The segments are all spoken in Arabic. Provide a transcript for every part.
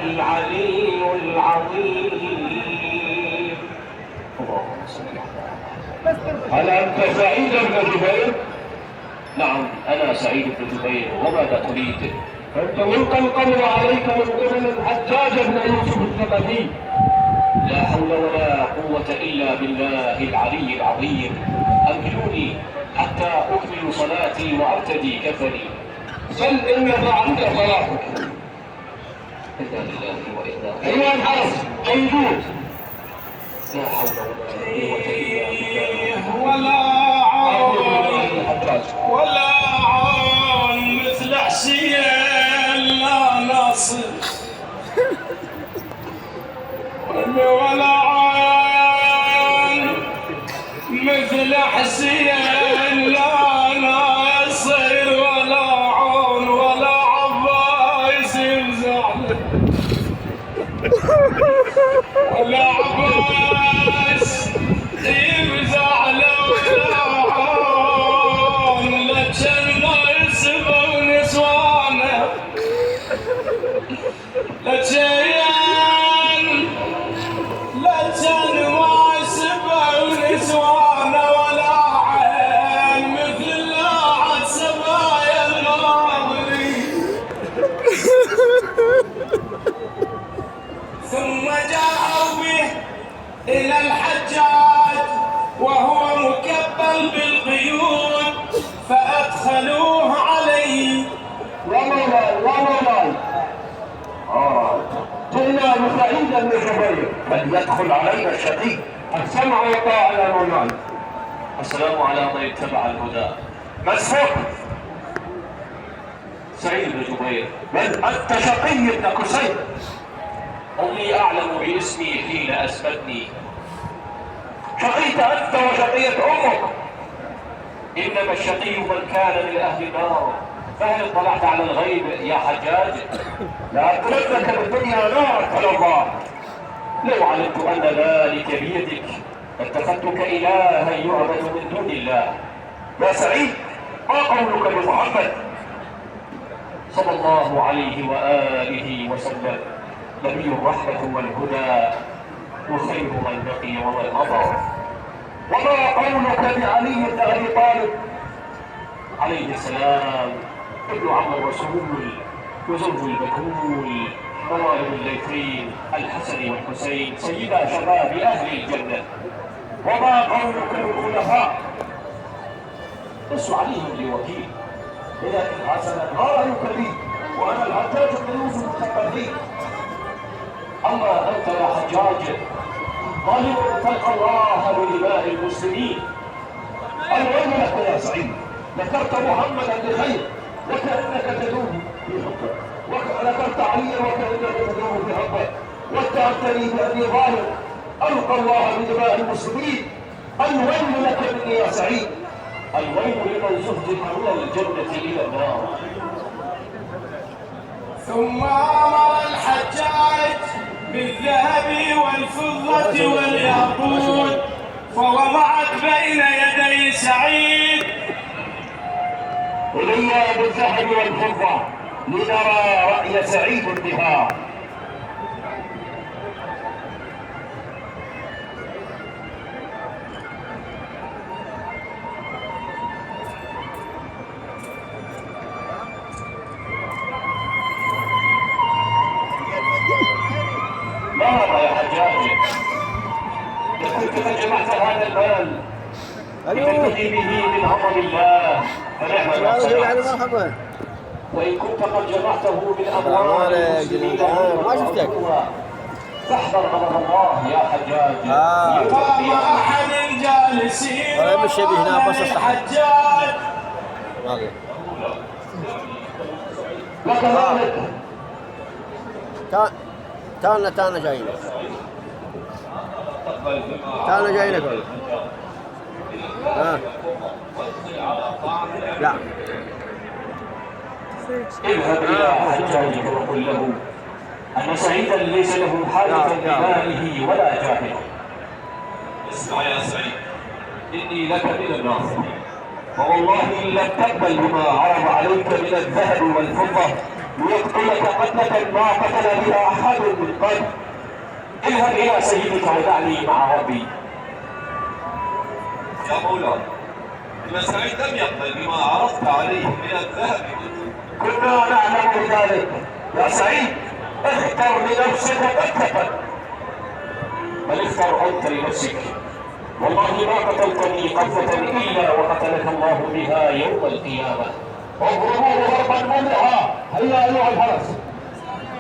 العلي العظيم. اللهم صل على. هل أنت سعيد بن جبير؟ نعم أنا سعيد بن جبير. وماذا تريد؟ أنت يلقى القول عليك من قبل الحجاج بن يوسف الثقفي. لا حول ولا قوة إلا بالله العلي العظيم. أمهلوني حتى أكمل صلاتي وأرتدي كفني. سل إن فعلت صلاتك. إنا لله وإنا إليه. أيها الحرس أيدوه. لا حول ولا قوة إلا بالله. ولا عون مثل حسين لا ناصر. ولا عون مثل حسين لا ناصر. ولا عون ولا عباس يزعل. ولا عباس يزعل. ولا عون لجن ما يسبوا نسوانه. لجن ما يسبوا نسوانه. ولا عين مثل لاعة سبايا الناظرين. ثم جاءوا به إلى الحجاج وهو مكبل بالقيود فأدخلوه عليه. ومولاي جئنا بسعيد بن جبير. فليدخل علينا الشقي. السمع وطاعة يا مولاي. السلام على من اتبع الهدى. مسفوك سعيد بن جبير. بل أنت شقي ابن كسير. أمي أعلم باسمي حين أسمتني. شقيت أنت وشقيت أمك. إنما الشقي من كان من أهل النار. فهل اطلعت على الغيب يا حجاج؟ لا أدركك بالدنيا نار على الله. لو علمت أن ذلك بيدك لاتخذتك إلها يعبد من دون الله. يا سعيد ما قولك بمحمد صلى الله عليه وآله وسلم؟ نبي الرحمة والهدى وخير من بقي ومن مضى. وما قولك بعلي بن أبي طالب عليه السلام؟ ابن عم الرسول وزوج البتول موالد الليثين الحسن والحسين سيدا شباب أهل الجنة. وما قولك بالخلفاء؟ لست عليهم بوكيل. لكن حسنا غايك لي وأنا الحجاج بن يوسف الثقفي. أما أنت يا حجاج ظالم تلقى الله بدماء المسلمين. الويل لك يا سعيد. ذكرت محمدا بخير وكأنك تدوم في حبه. وذكرت عليا وكأنك تدوم في حبه. واتهمتني بأني ظالم ألقى الله بدماء المسلمين. الويل لك مني يا سعيد. الويل لمن زهزح من الجنة إلى النار. ثم أمر الحجاج بالذهب والفضة والياقوت فوضعت بين يدي سعيد. إلي بالذهب والفضة لنرى رأي سعيد بها. ما هذا يا حجاج؟ كنت قد جمعت هذا المال لتنتهي به من غضب الله فنعم ما صنعت. وإن كنت قد جمعته من أموال المسلمين فاحذر غضب الله يا حجاج. قام أحد الجالسين الحجاج وكذلك تانا جايينك لا اذهب إلى حجاجك وقل له أن سعيدا ليس له حاجة بماله ولا جاهه. اسمع يا سعيد، إني لك من الناصحين، فوالله إن لم تقبل بما عرض عليك من الذهب والفضة ليقتلك قتلة ما قتل بها احد من قبل. اذهب الى سيدك ودعني مع ربي. يا مولاي، ابن سعيد لم يقبل بما عرضت عليه من الذهب. كنا نعلم ذلك يا سعيد. اختر لنفسك قتلة، بل اختر انت لنفسك. والله ما قتلتني قتلة الا وقتلك الله بها يوم القيامة. اضربوه ضربا ممرعا. هيا ايها الفرس.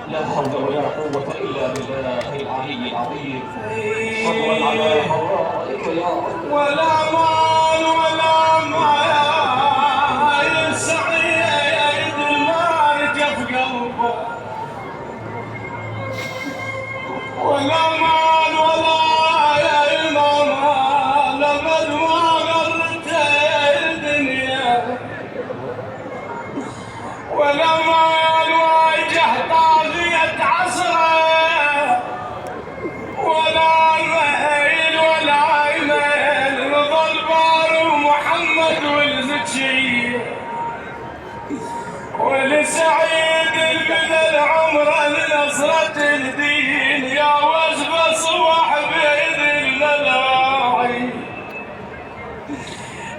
لا حول ولا قوة الا بالله العلي العظيم. صبرا على هوائك يا رب. ولا مال ولا ما سعيد المال في قلبه، ولا مال ولا المال لما ما غرته الدنيا، ولا مال واجه طاغية عصره، ولا ميل ولا يميل نظل بار محمد والزكية، ولسعيد البذل عمره لنصرة الدين يا وزب صبح بإذن الملاعي،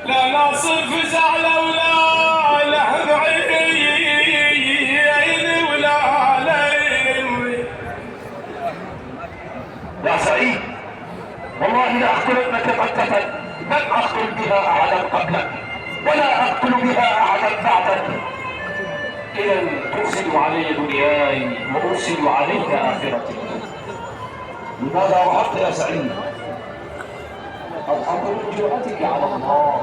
لا ناصر فزع ولا له بعيد ولا ليل. يا سعيد والله لا اقتلنك قتلة لم اقتل بها احدا قبلك ولا اقتل بها احدا بعدك. اذا تفسد علي دنياي وافسد عليك اخرتي. لماذا رحبت يا سعيد؟ اضحك من جرأتك على الله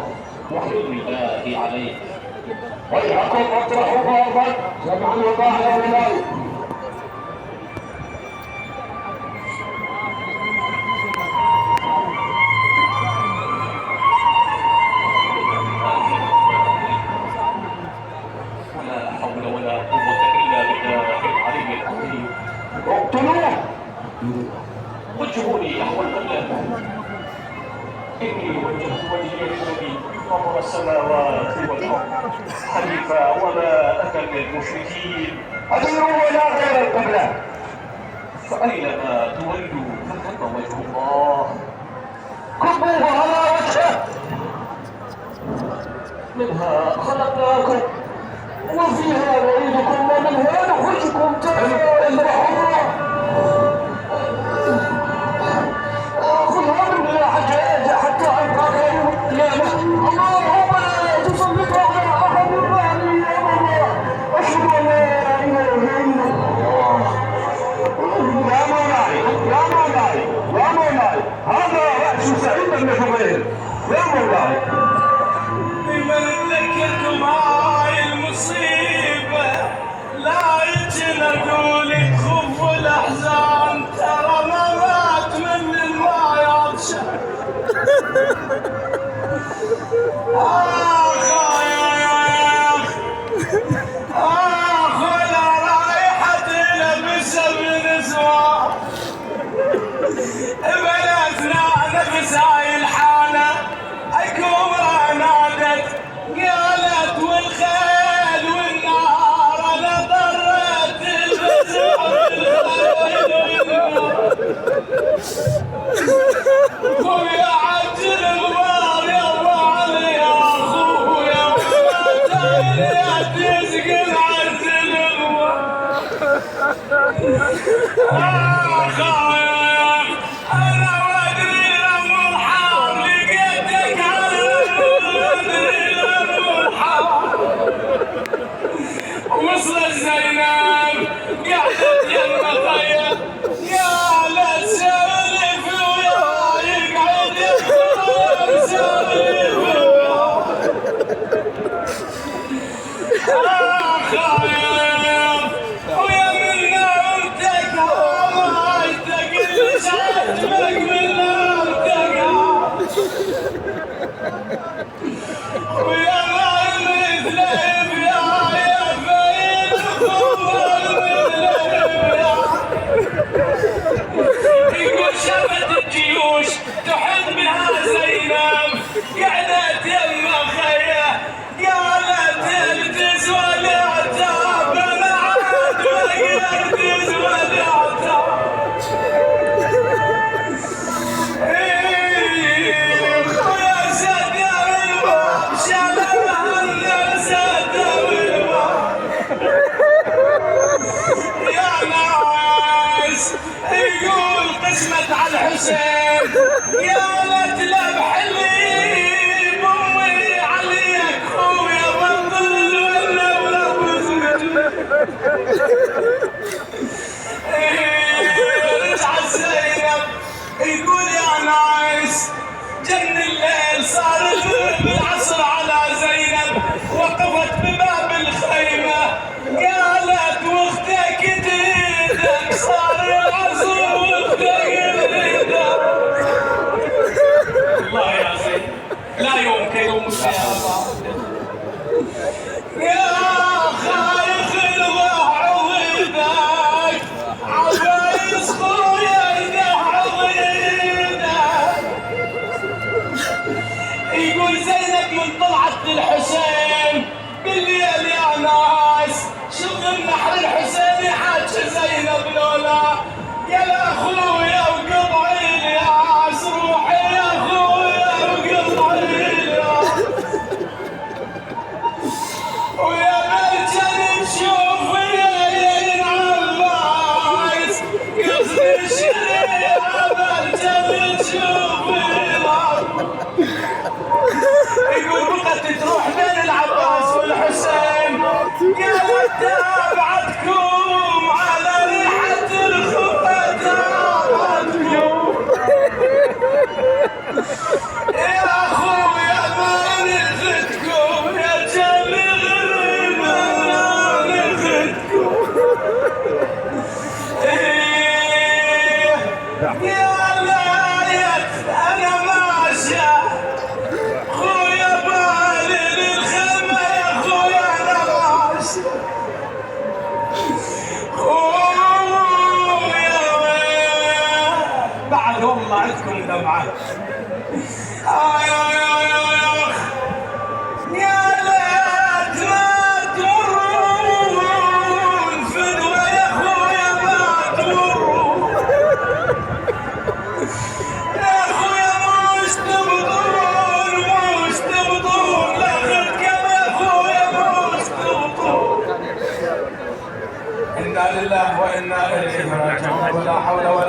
وحلم الله عليك. ويحكم اطرحوا بارضا جمعا وطاعا يا مولاي. ولا حول ولا قوة إلا بالله العلي العظيم. اقتلوه وجهوني نحو القبلة. إني وجهت وجهي للذي فطر السماوات والأرض حنيفا وما أتى من المشركين. أدعوا إلى غير القبلة، فأينما تولوا فثم وجه الله. كبوها على وجهه. منها خلقناكم وفيها نعيدكم ومنها نخرجكم تارة حرة. خذها مني يا حجاج حتى ألقاك يوم القيامة. اللهم لا تسلط على أحد بعدي أبدا. أشهد أن لا إله إلا الله. يا مولاي يا مولاي يا مولاي، هذا رأس سعيد بن جبير يا مولاي. بمن ذكركم هاي المصيبة لا يجنقوا لي تخف الأحزان، ترى ما مات من الماء يطشى. ولا رايحة لبسه بنسوان، بناتنا نفس هاي الحالة الكبرى نادت قالت والخيل والنار انا ضرت الفزع بالخيل ويا عجل الغبار يا ابو علي يا اخويا، ولا تسقي عجل الغبار. انا وادري لما الحار لقيتك على وادري لما الحار. وصلت زينب قعدت يما خير يا لا تسولف ويا يقعد يخبر سولف ويا منا وانتك ما يتقل عجبك من الحسين يا ولد لبحلي بامي عليك خويا بطل ولا رجع زينب يقول يا ناس جن الليل صار العصر على زينب وقفت بباب الخيمة قالت واختك تريدك صار العصر واختك تريدك. الله يا زينب لا يوم كيوم القيامة يا خايف الضحى ويدك عبايس خويا يدحض يدك. يقول زينب من طلعت الحسين بالليل يا ناس شوف النحر الحسين يحاكي زينب لولا يا اخويا وقطعي الياس روحي يا اخويا وقطعي الياس ويا برجل تشوف يا عباس قصدي الشريعة برجل تشوف يقول بقت تروح بين العباس والحسين قالت تابعتكم على ريحة الخوة تابعتكم يا اخويا ما نخدكم يا جميل ما نخدكم يا لايت انا ماشيه خويا بالي للخيمة يا خويا انا ماشي خويا بعد هم عندكم دمعة يا ليت ما تمرون فدوى يا خويا ما تمرون يا خويا مش تبطون مش تبطون لا خدكم يا خويا مش تبطون. إنا لله وإنا إليه راجعون ولا حول ولا